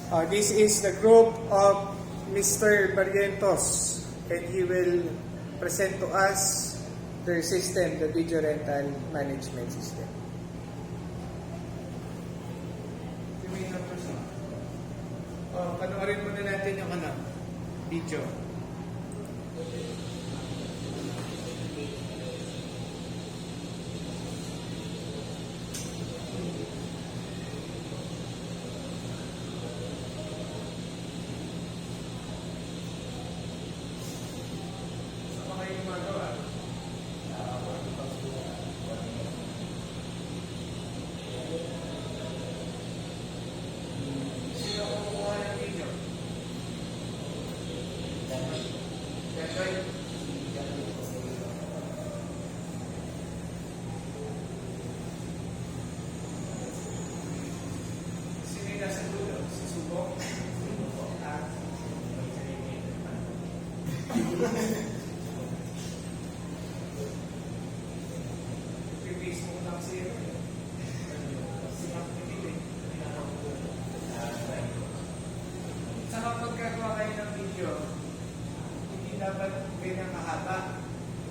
This is the group of Mr. Barrientos, and he will present to us their system, the video rental management system. Panoorin muna natin yung video. Saka pagkagawa kayo ng video, hindi dapat ganyan kahaba.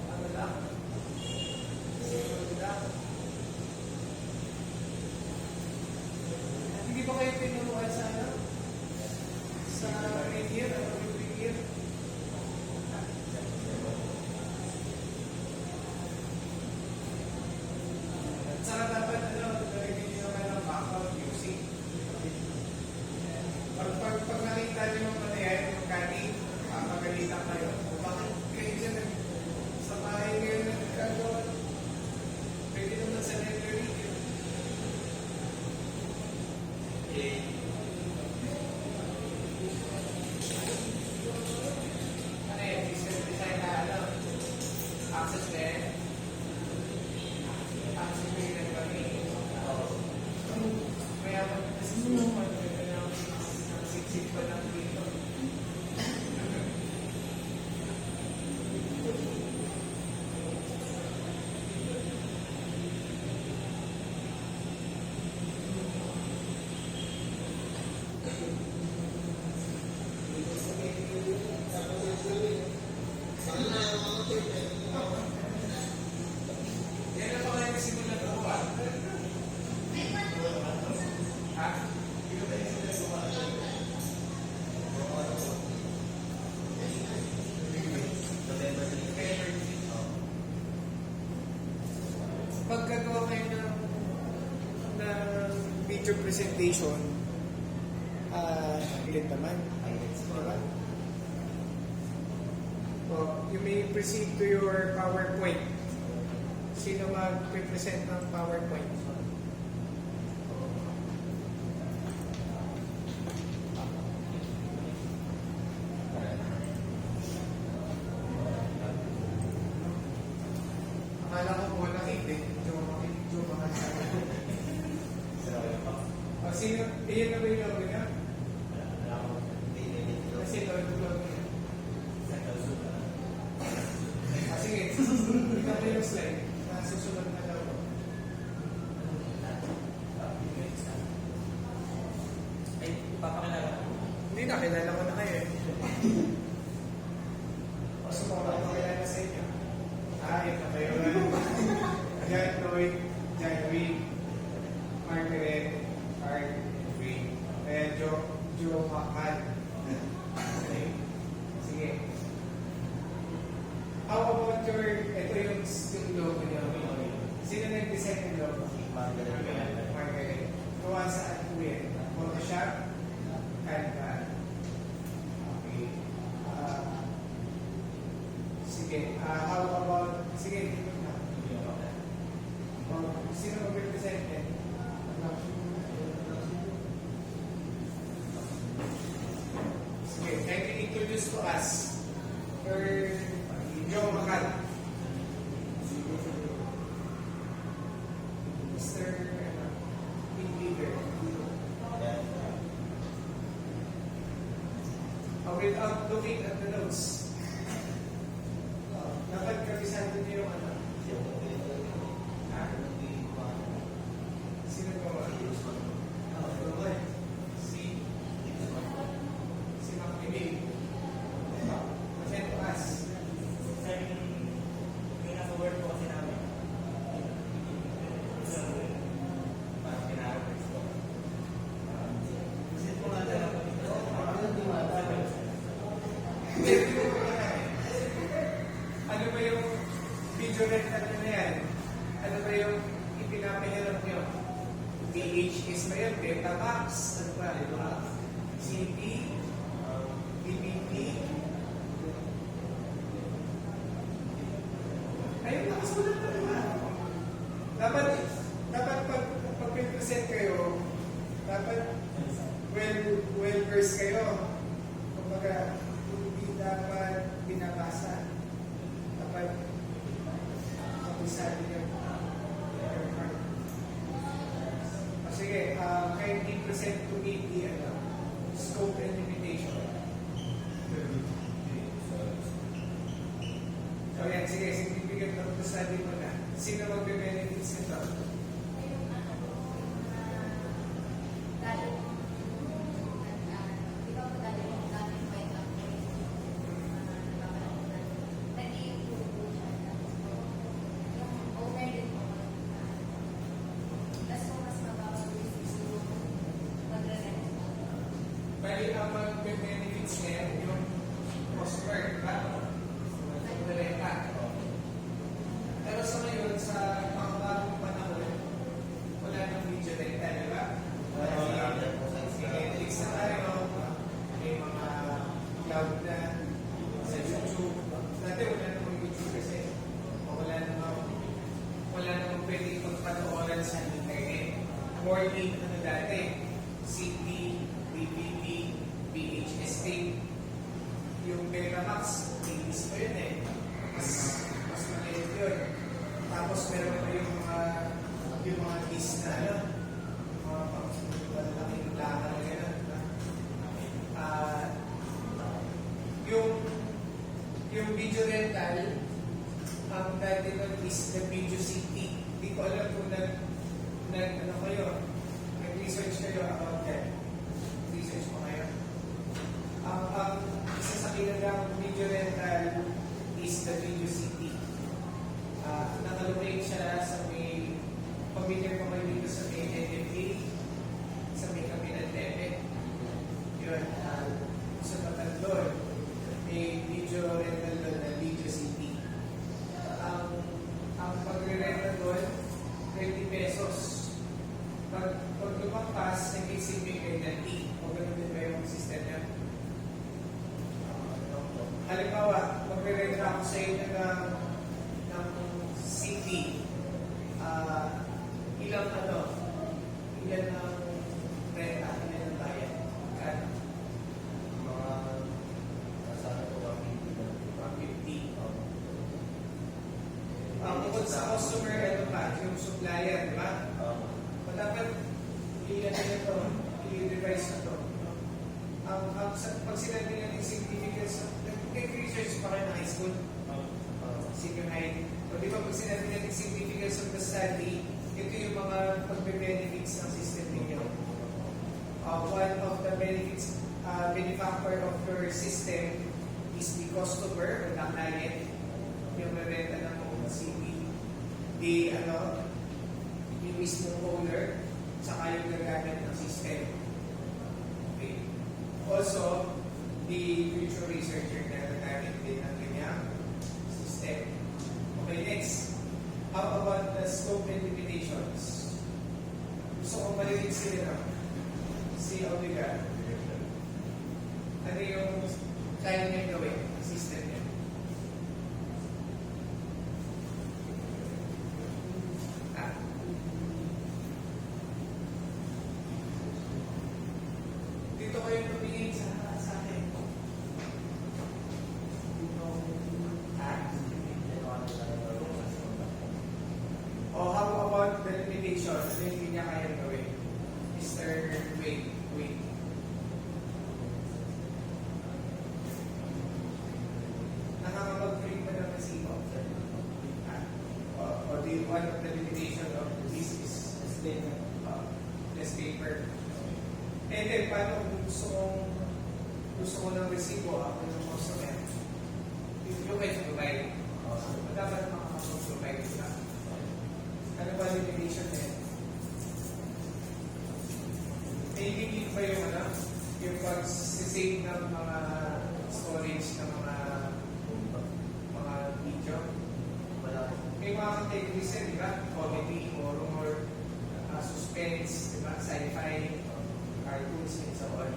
Ano lang? Hindi ba kayo tinuruan sa Premiere? Ano yung Premiere? Saka dapat narinig nyo naman ng background music. Pag nakita nyo yung manayan, yung kanin, magalitan kayo. Bakit kayo dyan sa bahay ngayon nagkagawa? Pwede naman sa library. Ano yan? Design na access net. Access net kami. Kaya mag-susuman siksik pa lang dito. Yan ang mga nagsimula ko ba? Ha? Hindi ba yung simula ko ba? Pagkagawa kayo ng video presentation, ilan naman? Diba? You may proceed to your PowerPoint. Sino mag-present ng PowerPoint? Akala ko po nakita eh. Medyo makasama. Sino? Iyan na ba yung logo niya? Kasi logo niya. Sige. Ito na yung slide. Susunod na logo. Ay, papakilala ko. Hindi na, kilala ko na kayo eh. Gusto mo ako makilala sa inyo. Ito kayo na. John Lloyd, John Wayne, Margaret, Art, Wayne. Joe Makan. Okay. Sige. How about ito yung logo niya. Sino nag-design ng logo? Margaret. Gawa saan po yan? Photoshop? Canva. Okay. Sige. How about, sige, dito na. Sino mag-represent yan? Sige, can you introduce to us your Joe Makan? Mr. Team Leader. Without looking at the notes, dapat kabisan din yung Sino ba? Si CP, DPP. Ayun, lakas mo lang naman. Dapat pag present kayo, dapat well versed kayo. Kumbaga, hindi dapat binabasa. Dapat kabisado niyo. Sige, kayo i-present to me the scope and limitation. So yan, sige, significant of the study mo na. Sino magbe-benefits nito? Bali, ang mag-benefits ngayon, yung customer, diba? Direkta. Pero sa ngayon, sa mga bagong panahon, wala nang video direkta, diba? Netflix na tayo, may mga cloud na sa YouTube. Dati wala namang YouTube kasi wala namang pwede ipagpanooran sa internet. Morning, ano dati, CD, DVD, VHS tape, yung Betamax, TVs pa yun eh. Mas maliit yun. Tapos meron pa yung mga disc na mga pang-malaking lakad na gano'n. Yung video rental, ang dati nun is the video CD. Hindi ko alam kung nag-research kayo about that. Research mo kayo. Ang isa sa kinagang video rental is the video CD. Nakalocate siya sa may familiar pa kayo dito sa may NFA, sa may Kapitan Tepe. Yun. Sa Patandol, may video rental doon na video CD. Ang pagre-rental doon, 20 pesos. Pag lumampas, nag-isipin kayo na T. O ganun din ba yung system niya? Halimbawa, magre-rent ako sa inyo ng CD. Ilan ang renta, ilan ang bayan? Kano? Mga kasama ko 150. Bukod sa customer, ano pa? Yung supplier, di ba? Dapat ilan na ito, i-revise na ito. Pag sinabi natin significance, nag-research pa kayo na high school? Senior high. O di ba pag sinabi natin significance of the study, ito yung mga pagbe-benefits ng system ninyo. One of the benefits, benefactor of your system is the customer, the client, yung renta ng CD. Yung mismong owner, saka yung gagamit ng system. Okay. Also, the future researcher na gagamit din ng kanyang system. Okay, next. How about the scope and limitations? Gusto ko marinig sila si Omega. Ano yung kaya niya gawin ang system niya? Dito kayo tumingin sa akin. O how about the limitation? Ano yung hindi niya kaya gawin? Mr. Wait. Nakakapag-print pa ng resibo. O the one of the limitation of this is less paper. And then, paano kung gusto ko ng resibo, ako yung customer? Yung may provide. Dapat makakapag-provide sila. Ano ba limitation din? Nailigid ba yung pag-save ng mga storage ng mga video? May mga categories yan, di ba? Comedy, horror, suspense, di ba? Sci-fi, cartoons, and so on.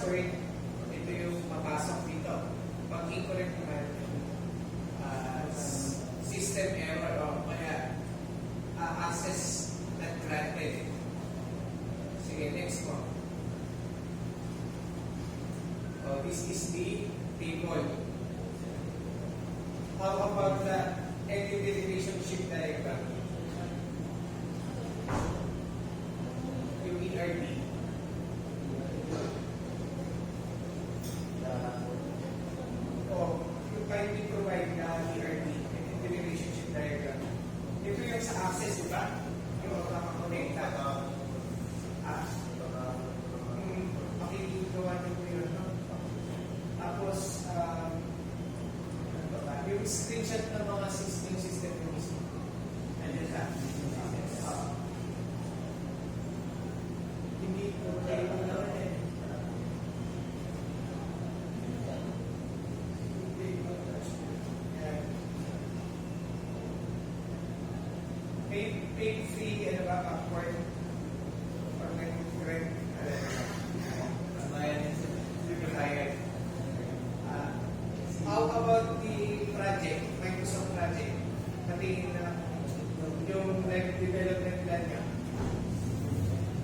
password, ito yung mapasok dito. Pag incorrect naman, system error o kaya access not granted. Sige, next mo. This is the table. How about the entity relationship diagram? Yung ERD. O, yung kindly provide na ERD, entity relationship diagram. Ito yung sa access, di ba? Yung makakonekta. Makikagawa nyo po yun, no? Tapos, ano ba? Yung screenshot ng mga system yung mismo. Nandiyan siya. Hindi ko kayo naman eh. Paid free, ano ba, upward. Pag nag-rent, how about the project, Microsoft project? Patingin na yung life development plan niya.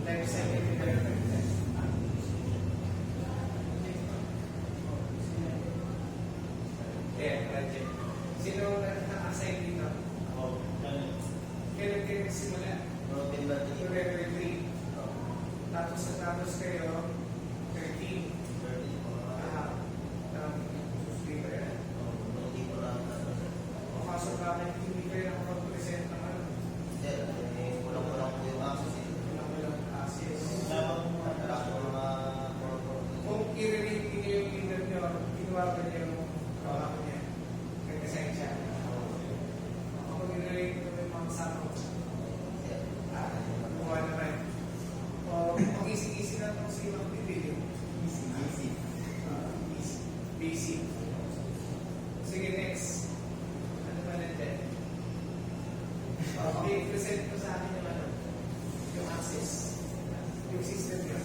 Life cycle development plan. Project. Sino na-assign dito? Kailan kayo nagsimula? November 3. Tapos natapos kayo 13. O kaso bakit hindi kayo nakapag-present ng ano? Walang access. Kung i-relate niyo yung leader niyo, ginawa ba niyo yung kawakan niya? Kaya siya. Kapag i-relate niyo yung mga kasama ko, buwan naman. O mag-easy-easy na itong si Mang Video. Basic. Sige, next. Ano ba natin? Okay, present ko sa akin yung ano, yung access, yung system yun.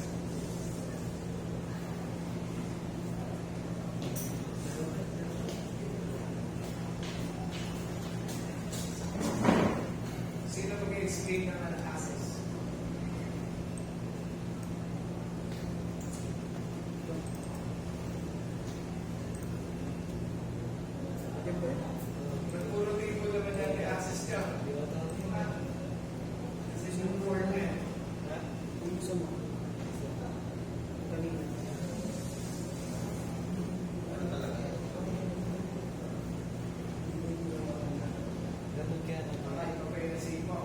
Sino mag-explain ng access? Puro table naman natin access niya. Kasi yung form niya. Ito kayo na save mo.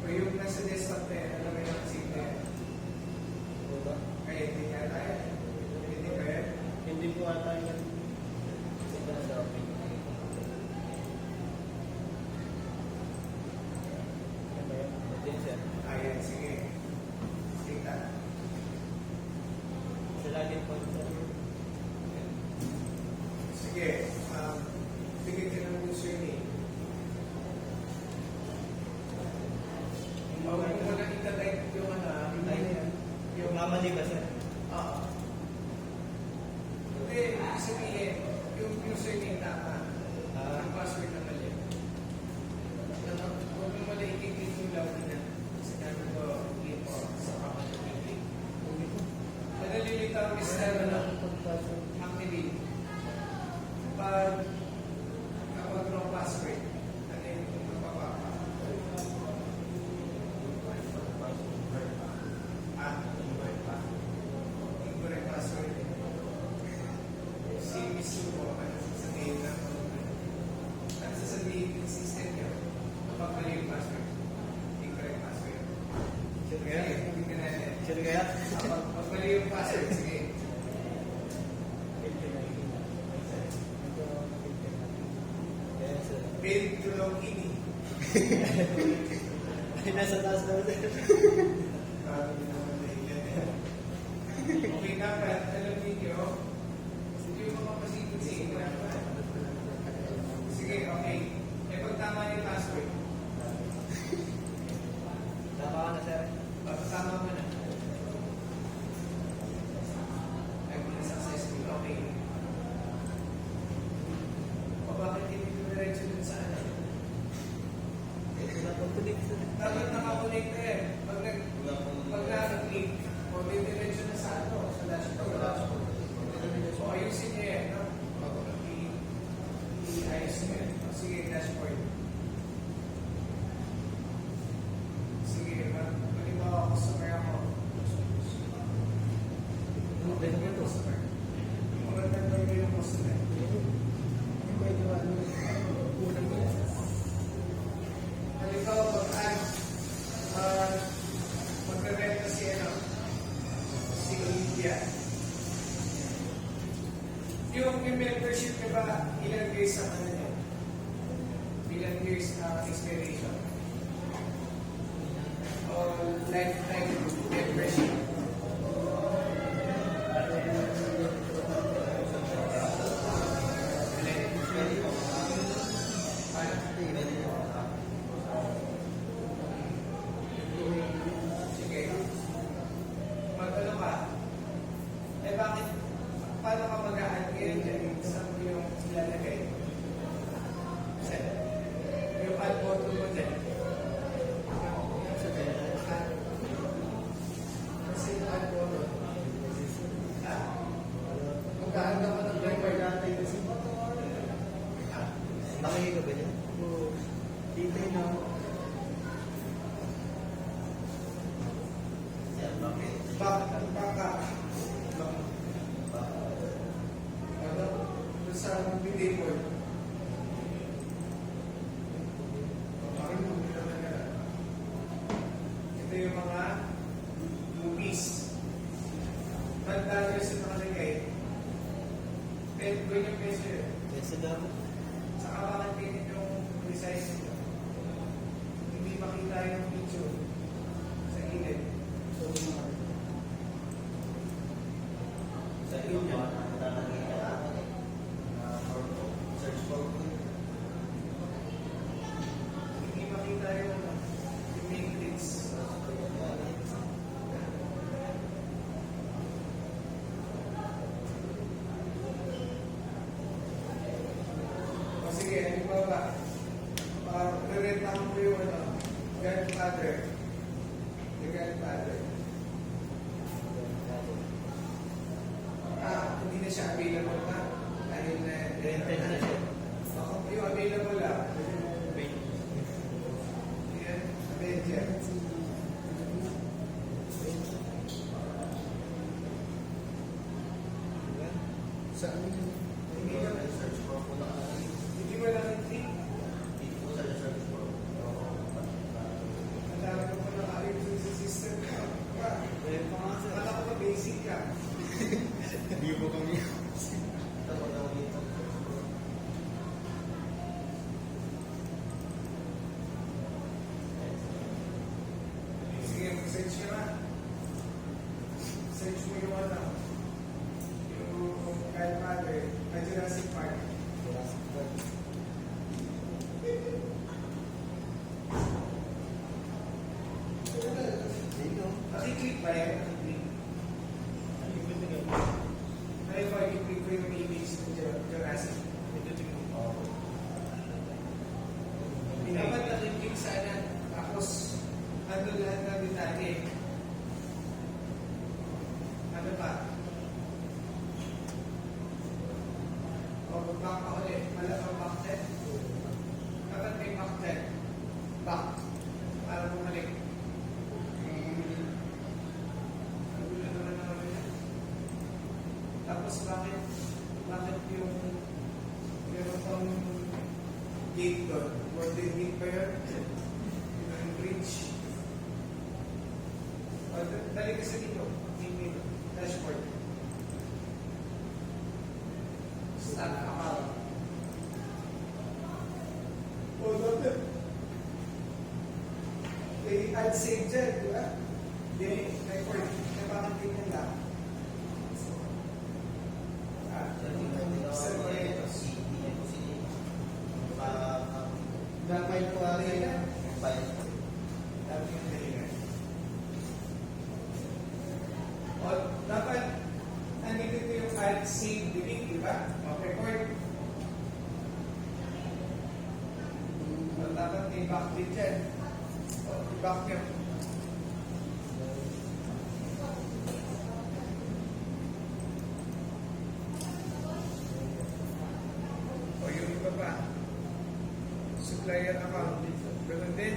O yung nasa desktop na yan, alam mo yung save na yan. Kaya hindi nga tayo. Hindi ba yan? Hindi po ata yan. Ayan, sige. Sige. Sige. Bigyan ka ng username. Huwag mo muna itatype yung ano, yung Mamali ba sir? Oo. Hindi, ibig sabihin, yung username tama. Ang password na mali. Huwag mo muna i-click yung login na. Kasi namin ko, hindi po sa kapag-click. Nalilitaw is na ng activate. Kapag wrong password, ano yung magpapapa? Incorrect password. CBC po, ano sasabihin na? Ano sasabihin yung system niyo? Kapag mali yung password. Incorrect password. Sure kaya? Sige, tingnan natin. Sure kaya? Kapag mali yung password, sige. Yes sir. Build to login. Ay, nasa taas na ulit. Okay na, but alam niyo, yung mga pasigil sa inyo. Sige, okay. Eh, pag tama yung password, Tama ka na, sir. tama mo na. Ay, successful. Okay. O bakit hindi ko diretso dun sa ano? Ito na pang tulik, sir. Dapat nakakonect na yan. Pag naka-click, o diretso na sa ano, sa dashboard. So, ayusin niya yan, no? I-ayos niya yan. O, sige, dashboard. Sige, halimbawa, customer ako. Okay naman to. Customer. Magandang gawin yung customer. Pwede ba, unang nila? Halimbawa, pag-add, magka-renta si ano, si Olivia. Yung membership niya ba, ilang years ang ano niya? Ilang years expiration? O lifetime membership? Sige. Mag-ano ka? Eh bakit? Paano ka mag-a-add ngayon dyan? Saan mo yung ilalagay? Yung add button mo dyan. Kasi yung add button. Magkahan ka pa ng driver natin kasi Nakikinig ka ba niya? Oo. Hintay na ako. baka ano sa video board. Ito yung mga movies. Tandaan nyo sa nakalagay. Gawin yung peso yun. Yes, na ako. Saka bakit pinit yung design nito? Hindi makita yung picture sa gilid. So, Sa iyo niya, natalagay ka namin eh. Search for Hindi makita yung matrix. O sige, halimbawa, re-rentahan mo yung ano, grandfather. The grandfather. Hindi na siya available na. Dahil na, Rented na siya. Ako, yung available lang. Yan, Avenger. Saan yun? Hindi ka, search for po na hindi mo lang i-click. dito po sa search for. Ang dami ko pa naka-ayos sa system ka. Pwede pa nga, sir. Akala ko ba basic ka? Hindi mo kami. Ito po daw dito. Sige, search ka na. Search mo yung ano. Yung grandmother na Jurassic Park. Dito. Nakiklik ba yan? Nakiklik. Ano yung pag-click ko yung image ng Jurassic? Dapat nakiklik sana. Tapos, ano lahat ng detalye. Ano pa? O, back ka ulit. Malapang back set. Dapat may back set. Back. Para bumalik. Ano naman naman yan? Tapos bakit yung meron pang gate doon? Golden gate ba yun? Yung bridge. O, dali ka sa dito. Email. Dashboard. Start account. O, dapat. May add save dyan, di ba? Hindi, record. Kaya bakit ganyan lang? i-back din dyan. I-back nyo. O yung iba pa. Supplier account. Ganun din.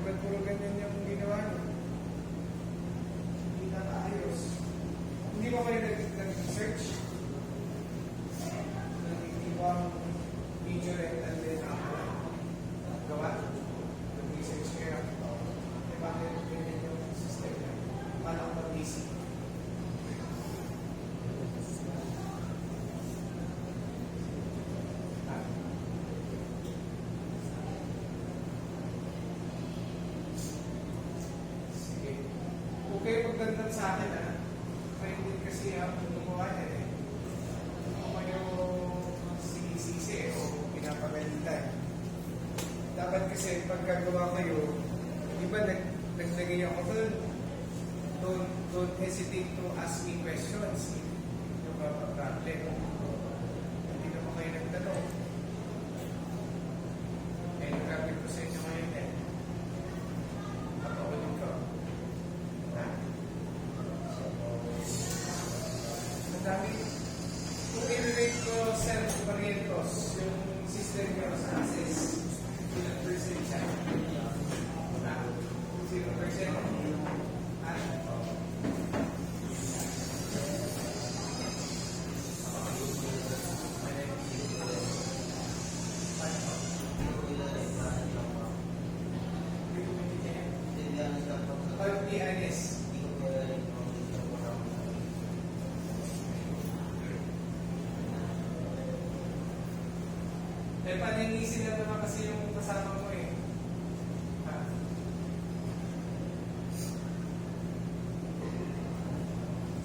Ba't puro ganyan yung ginawa nyo? Hindi na maayos. Hindi ba kayo nag-search? Ibang video rental din ako gawa. Nag-research kayo. E bakit ganyan yung system niya? Paano ako mag-easy? Sige. Okay, pagdagdag sa akin may din kasi ang gumawa niya eh. Kung kayo sinisisi o pinapagalitan. Dapat kasi pagkagawa kayo, di ba naglagay ako doon, don't hesitate to ask me questions. Yung mga problem. Hindi naman kayo nagtanong. Eh, nagkabit ko sa inyo ngayon eh. Papakunin ko. Ha? Ang dami. Kung i-relate ko self-variantos, yung system nyo sa access, ilang percent siya? 0%? Ha? Be honest. Eh, paninisin na naman kasi yung kasama mo eh. Ha?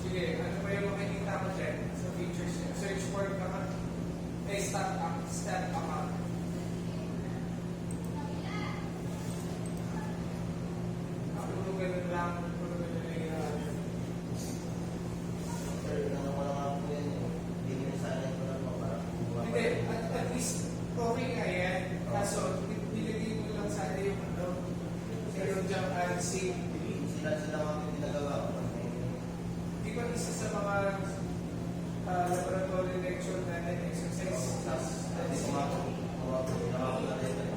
Sige, ano ba yung makikita ko dyan sa features niya? Search for account. Eh, stat account. Puro ganun lang. Puro ganun lang yung hindi, at least okay nga yan. Kaso, nilagay mo lang sana yung yung jump and see. Sila kami ginagawa ko. Di ba isa sa mga laboratory lecture natin, exercise?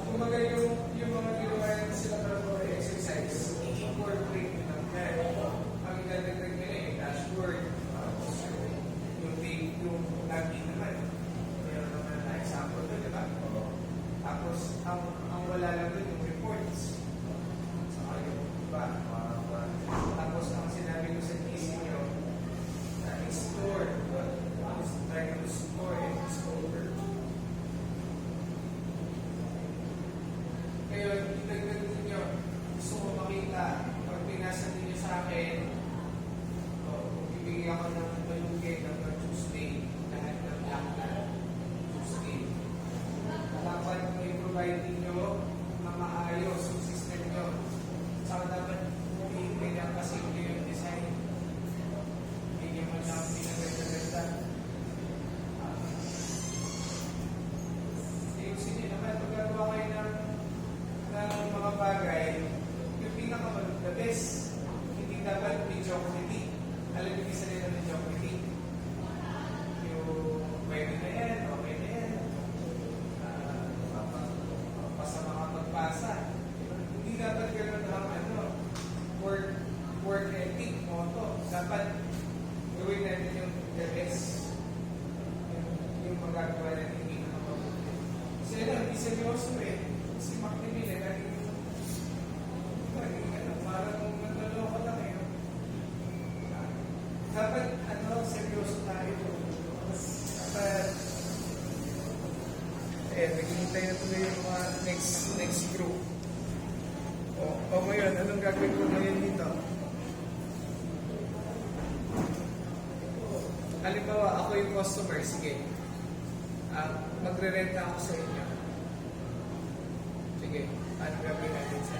Kumaga yung mga ginawa yan sa laboratory exercise, i-incorporate nyo lang yan. Ang idadagdag nila yung dashboard. Yung lagi naman. Meron naman na example doon, di ba? Tapos, ang wala lang doon yung reports. Saka yung iba. Tapos, ang sinabi ko sa GC nyo, store. Tapos, try to store and discover. Ngayon, itagdag ninyo, gusto ko makita, pag pinasa ninyo sa akin, kung ibigay ako ng malugay ng Tuesday, lahat ng black na Tuesday. Dapat may provide ninyo na maayos yung system nyo. Saka dapat may nakasimple yung design. Hindi mo lang pinagagaganda. Ayusin nyo naman, pagkagawa kayo ng mga bagay, yung pinaka-the best, hindi dapat mediocrity. Alam niyo isa nila mediocrity. Yung pwede na yan, okay na yan. Basta makapagpasa. Hindi dapat gano'n ang work ethic, motto. Dapat gawin natin yung the best. Yung magagawa natin hindi na mapabuti. Kasi alam, isa seryoso eh. Si Mac Nimile, laging parang naglaloko lang eh. Dapat, seryoso tayo. Dapat, naghihintay na tuloy yung mga next group. O ngayon, anong gagawin ko ngayon dito? Halimbawa, ako yung customer, sige. Magre-renta ako sa inyo. Sige, anong gagawin natin sa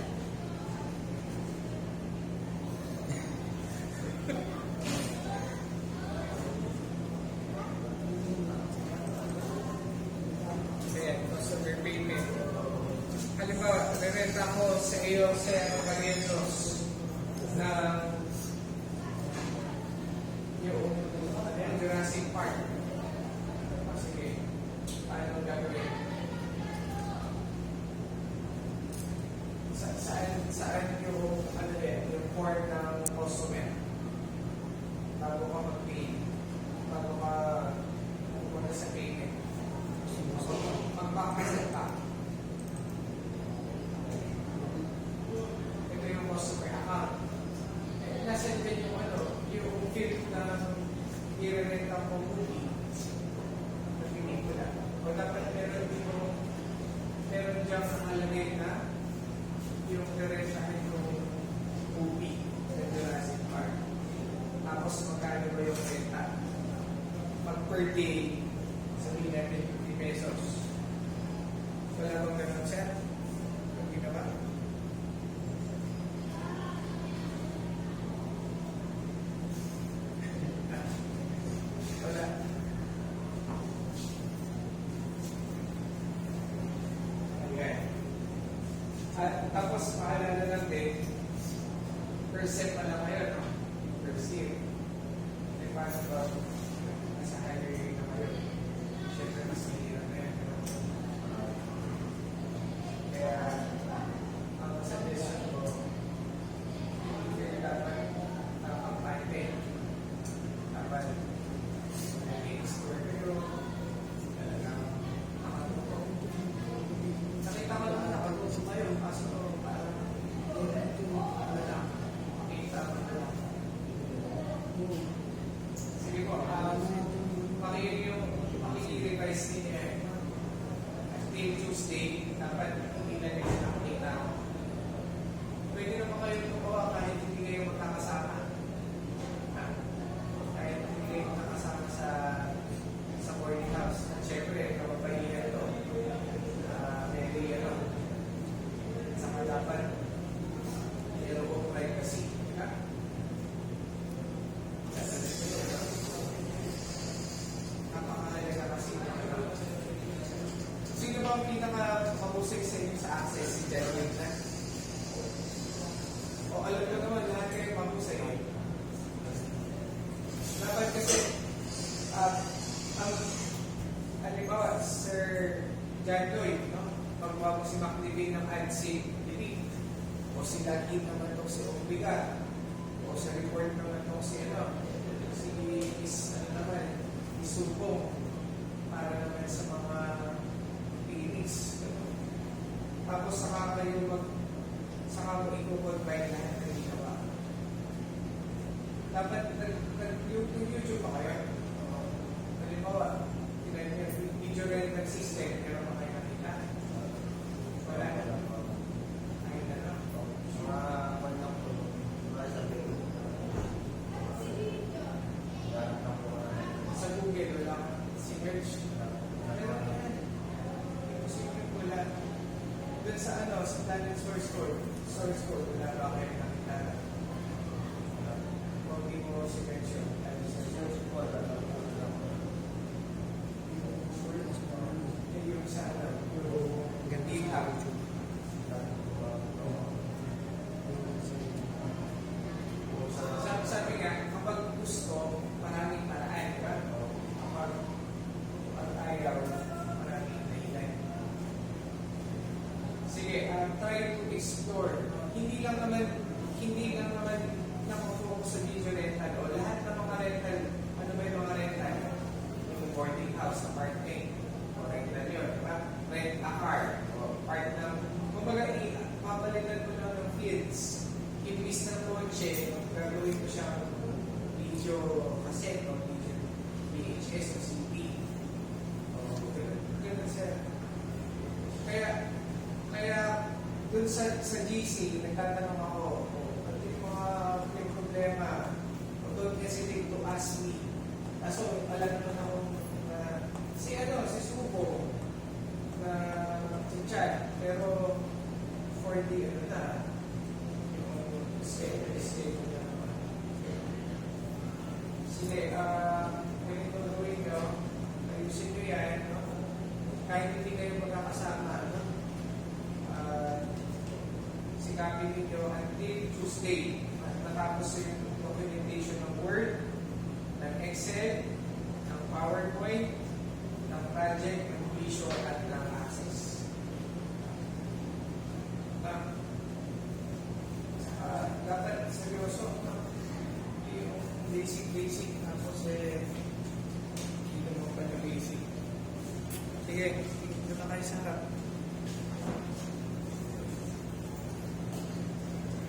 customer payment. ipapakita ko sa iyo, Sir Barrientos, na yung Jurassic Park. Sige, paano gagawin? Saan yung, yung port ng customer? Bago ka mag-pay, bago ka pumunta sa payment. Mag-backpresent ka. Ito yung customer account. Nasa din yung yung field ng i-rent ang movie na pinikula. O dapat meron diyang nakalagay na yung diretsyahin yung movie sa Jurassic Park. Tapos magkano ba yung renta? Pag per day, sabihin natin 50 pesos. Wala bang ganun, sir? Hindi ka ba? Wala. Okay. At tapos maalala lang din, percent pa lang kayo, no? First year. E paano ba? Nasa higher year na kayo. Siyempre, mas mahirap na yan. No? Kaya, ang suggestion ko, hindi dapat pang-pante. Dapat mag-explore kayo. Talagang nakatuto. Nakita ko lang nakatuto kayo. Kaso parang ano lang, makita mo na lang. Sige po, makikirevise din niya. Till Tuesday, dapat hindi na rin nakakita ko. Pwede naman kayo tumawa kahit hindi kayo magkakasama. Kahit hindi kayo magkakasama sa boarding house. At syempre, kapapahiyan to. Very saka dapat niloko privacy. Napakahalaga kasi. Sino ba ang pinaka-mahusay sa inyo sa access? Si Jerwin na? O alam ko naman, lahat kayo mahusay. Dapat kasi, halimbawa, Sir John Lloyd, no? Pagbawa mo si McLevin ng AdSafe Delete, o si Lagin naman itong si Obliga, o sa report naman itong si Isubong, para naman sa mga pinis. Tapos saka mo i-confine lahat ng ginawa. Dapat yung YouTube pa kayo. Halimbawa, video rental system, pero pa kayo nakita. Wala na. Ayun na lang. Sa Google, wala. Search. Meron na yan. Imposible wala. Doon sa sa planet source code, wala ba kayo nakita? Kung hindi mo search yun, source code, yung sa yung GitHub. Sabi nga, kapag gusto, maraming paraan, di ba? Kapag ayaw, maraming dahilan. Sige, try to explore. Hindi lang naman nakafocus sa video rental o lahat ng mga rental. Ano ba yung mga rental? Yung boarding house, apartment. O rental yun, di ba? Rent a car. O part ng, kumbaga, papalitan mo lang ng fields. Imbis ng kotse, gagawin ko siyang video cassette o video VHS o CD. Ganun siya. Kaya dun sa GC, nagtatanong ako, ano yung mga may problema? O don't hesitate to ask me. Kaso, alam naman ako na si Subo na si Chad, pero for the escape niya naman. Sige, ganito gawin nyo, ayusin nyo yan, no? Kahit hindi kayo magkakasama, no? copy ninyo until Tuesday. Matapos yung documentation ng Word, ng Excel, ng PowerPoint, ng project, ng visual at ng access. Dapat seryoso. Yung basic, tapos hindi mo pa yung basic. Sige, dito na kayo sa harap.